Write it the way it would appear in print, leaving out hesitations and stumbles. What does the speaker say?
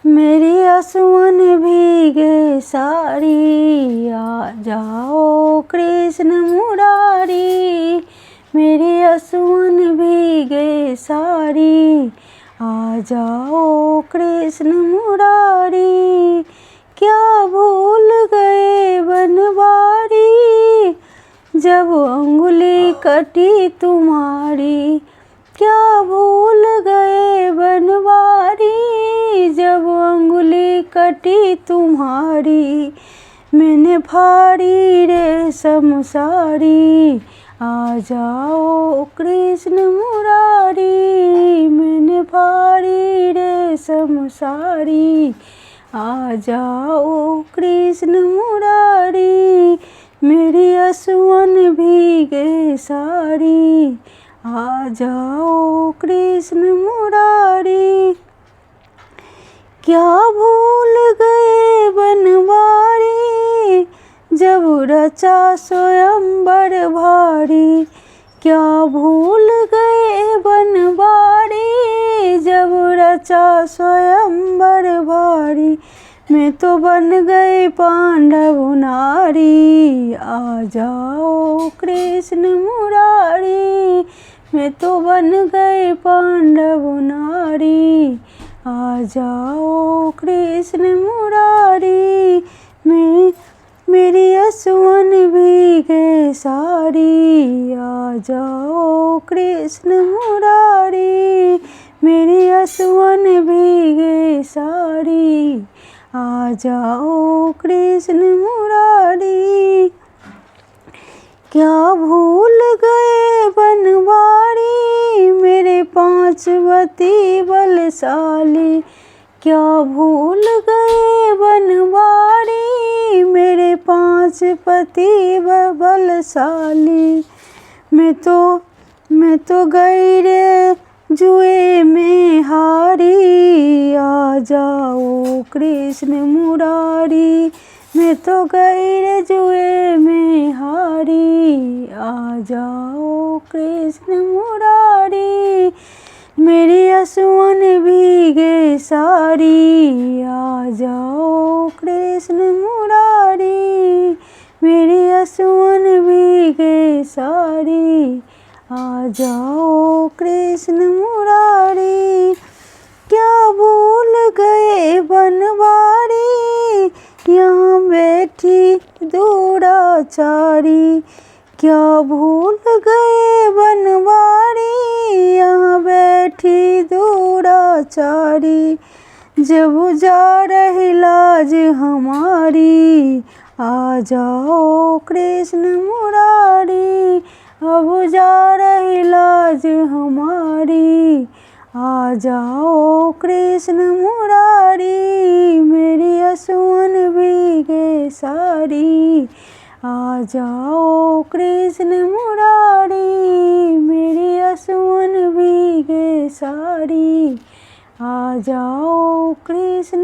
मेरी आंसुओं भीगे साड़ी, आ जाओ कृष्ण मुरारी। मेरी आंसुओं भीगे साड़ी, आ जाओ कृष्ण मुरारी। क्या भूल गए बनवारी, जब अंगुली कटी तुम्हारी। क्या भूल गए बनवारी, जब अंगुली कटी तुम्हारी। मैंने फाड़ी रेशम साड़ी, आ जाओ कृष्ण मुरारी। मैंने फाड़ी रेशम साड़ी, आ जाओ कृष्ण मुरारी। मेरी आंसुओं भीगे साड़ी, आ जाओ कृष्ण मुरारी। क्या भूल गए बनवारी, जब रचा स्वयंवर भारी। क्या भूल गए बनवारी, जब रचा स्वयंवर भारी। मैं तो बन गई पांडव नारी, आ जाओ कृष्ण मुरारी। मैं तो बन गई पांडव नारी, आ जाओ कृष्ण मुरारी। मेरी आंसुओं भीगे साड़ी, आ जाओ कृष्ण मुरारी। मेरी आंसुओं भीगे साड़ी, आ जाओ कृष्ण मुरारी। क्या भूल गए बनवारी, मेरे पांचवती बलशाली। क्या भूल गए बनवारी, मेरे पांचवती बलशाली। मैं तो गई रे जुए में हारी, आ जाओ कृष्ण मुरारी। मैं तो गई रे जुए में हारी, आ जाओ कृष्ण मुरारी। मेरी आंसुओं भीगे साड़ी, आ जाओ कृष्ण मुरारी। मेरी आंसुओं भीगे साड़ी, आ जाओ कृष्ण मुरारी। क्या भूल गए बनवारी, यहाँ बैठी दुराचारी। क्या भूल गए बनवारी, यहाँ बैठी दुराचारी। जब जा रही लाज हमारी, आ जाओ कृष्ण मुरारी। अब जा रही लाज हमारी, आ जाओ कृष्ण मुरारी। मेरी आंसुओं भीगे साड़ी, आ जाओ कृष्ण मुरारी। मेरी आंसुओं भीगे साड़ी, आ जाओ कृष्ण